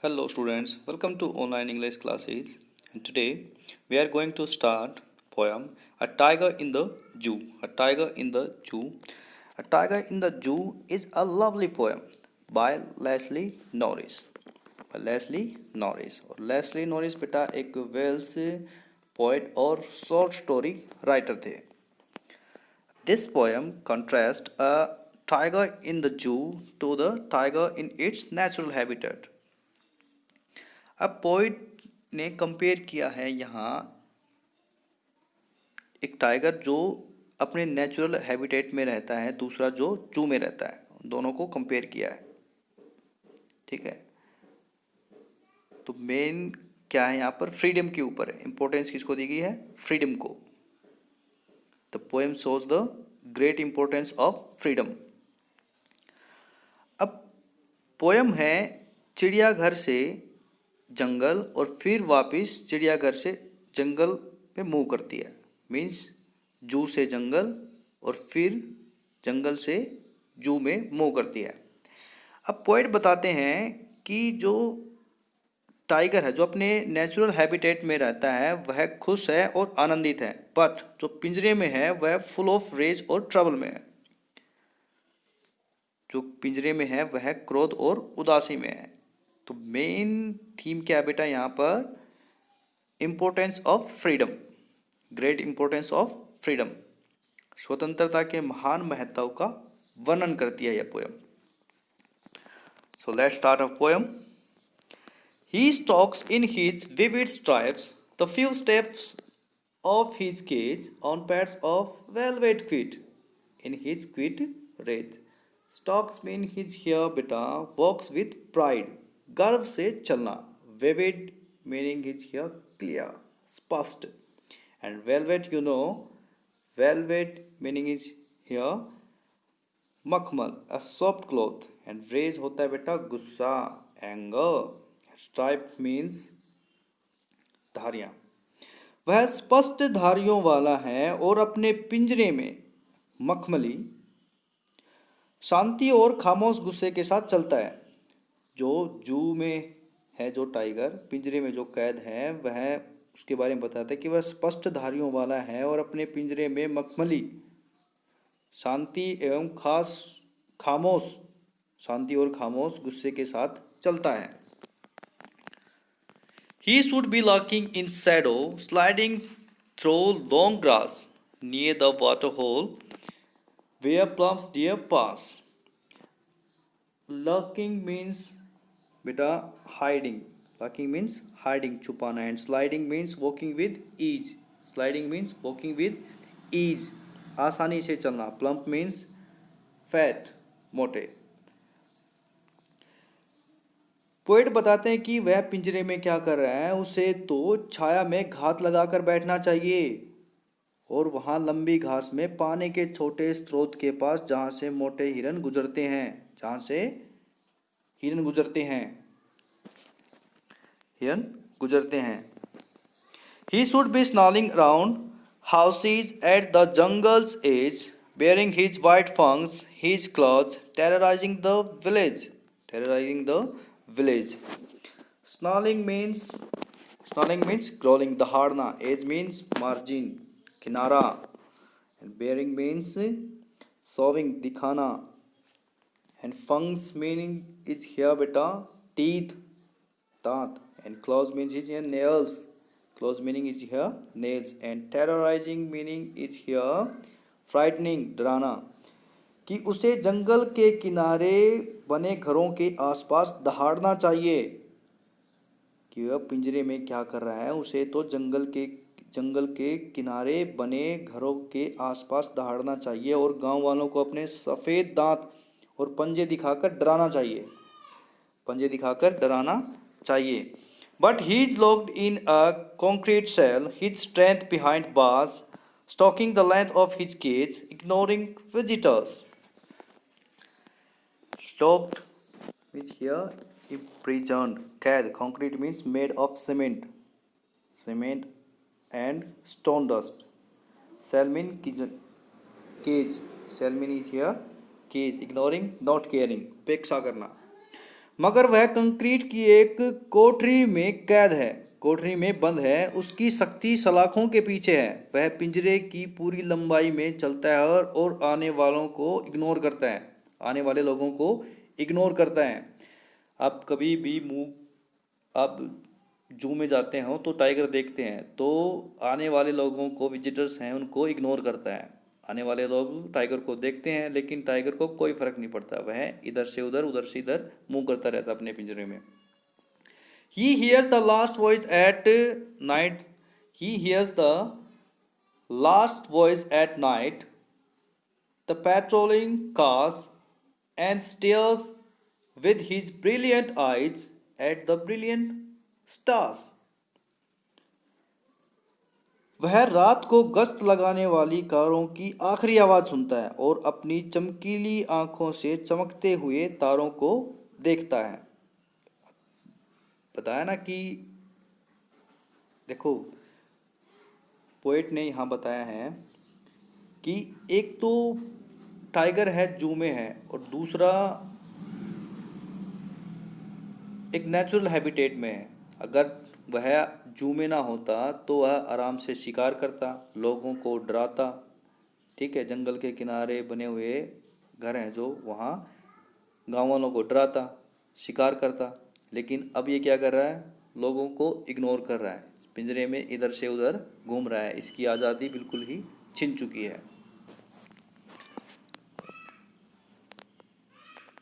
Hello students, welcome to online English classes. And today we are going to start poem A Tiger in the Zoo. A Tiger in the Zoo. A Tiger in the Zoo is a lovely poem by Leslie Norris. Leslie Norris बेटा एक Wales poet और short story writer थे. This poem contrasts a tiger in the zoo to the tiger in its natural habitat. अब poet ने compare किया है यहाँ एक टाइगर जो अपने नेचुरल हैबिटेट में रहता है, दूसरा जो जू में रहता है, दोनों को कंपेयर किया है. ठीक है, तो मेन क्या है यहाँ पर, फ्रीडम के ऊपर है. इंपॉर्टेंस किसको दी गई है? फ्रीडम को. The poem shows the great importance of freedom. अब पोएम है चिड़ियाघर से जंगल और फिर वापस चिड़ियाघर से जंगल पे मूव करती है. मीन्स जू से जंगल और फिर जंगल से जू में मूव करती है. अब पोएट बताते हैं कि जो टाइगर है, जो अपने नेचुरल हैबिटेट में रहता है, वह खुश है और आनंदित है. बट जो पिंजरे में है वह फुल ऑफ रेज और ट्रबल में है. जो पिंजरे में है वह क्रोध और उदासी में है. तो मेन थीम क्या है बेटा यहाँ पर? Importance of freedom, great importance of freedom. स्वतंत्रता के महान महत्व का वर्णन करती है यह poem. So let's start a poem. He stalks in his vivid stripes the few steps of his cage on pads of velvet quilt in his quilt wreath. Stalks mean his hair beta, walks with pride, गर्व से चलना. Vivid meaning his hair clear, स्पष्ट. And velvet, you know, velvet meaning is here मखमल, a soft cloth. And rage होता है बेटा गुस्सा, anger. Stripe means धारियां. वह स्पष्ट धारियों वाला है और अपने पिंजरे में मखमली शांति और खामोश गुस्से के साथ चलता है. जो जू में है, जो टाइगर पिंजरे में जो कैद है, वह उसके बारे में बताता है कि वह स्पष्ट धारियों वाला है और अपने पिंजरे में मखमली शांति एवं शांति और खामोश गुस्से के साथ चलता है. He should be lurking in shadow, sliding through long grass near the water hole where plumps deer pass. Lurking means beta hiding. Lurking means hiding, छुपाना. And sliding means walking with ease. Sliding means walking with ease, आसानी से चलना. Plump means fat, मोटे. Poet बताते हैं कि वह पिंजरे में क्या कर रहा है. उसे तो छाया में घात लगाकर बैठना चाहिए और वहाँ लंबी घास में पानी के छोटे स्रोत के पास जहाँ से हिरन गुजरते हैं. He should be snarling around houses at the jungle's edge, bearing his white fangs, his claws, terrorizing the village. Snarling means growling. Daharna. Edge means margin, kinara. And bearing means showing, dikhana. And fangs meaning is here beta teeth, दांत. And claws means is here nails. Claws meaning is here nails. And terrorizing meaning is here frightening, डराना. कि उसे जंगल के किनारे बने घरों के आसपास दहाड़ना चाहिए. कि वह पिंजरे में क्या कर रहा है, उसे तो जंगल के किनारे बने घरों के आसपास दहाड़ना चाहिए और गांव वालों को अपने सफ़ेद दांत और पंजे दिखाकर डराना चाहिए. But he is locked in a concrete cell, his strength behind bars, stalking the length of his cage, ignoring visitors. Locked means here imprisoned. कैद. Concrete means made of cement and stone dust. Cell mean cage. Cell mean is here cage. Ignoring, not caring, उपेक्षा करना. मगर वह concrete की एक कोठरी में कैद है, कोठरी में बंद है, उसकी शक्ति सलाखों के पीछे है। वह पिंजरे की पूरी लंबाई में चलता है और आने वालों को इग्नोर करता है, आने वाले लोगों को इग्नोर करता है। आप कभी भी मुंह आप जू में जाते हो तो टाइगर देखते हैं, तो आने वाले लोगों को, विजिटर्स हैं उनको इग्नोर करता है। आने वाले लोग टाइगर को देखते हैं लेकिन टाइगर को कोई फर्क नहीं पड़ता, वह इधर से उधर से इधर मुंह करता रहता अपने पिंजरे में। He hears the last voice at night, he hears the last voice at night, the patrolling cars, and stares with his brilliant eyes at the brilliant stars. वह रात को गश्त लगाने वाली कारों की आखिरी आवाज़ सुनता है और अपनी चमकीली आंखों से चमकते हुए तारों को देखता है। बताया ना कि देखो, पोएट ने यहाँ बताया है कि एक तो टाइगर है, जू में है, और दूसरा एक नेचुरल हैबिटेट में है। अगर वह जू में ना होता तो वह आराम से शिकार करता, लोगों को डराता, ठीक है, जंगल के किनारे बने हुए घर हैं जो, वहाँ गाँव वालों को डराता, शिकार करता। लेकिन अब ये क्या कर रहा है, लोगों को इग्नोर कर रहा है, पिंजरे में इधर से उधर घूम रहा है, इसकी आज़ादी बिल्कुल ही छिन चुकी है।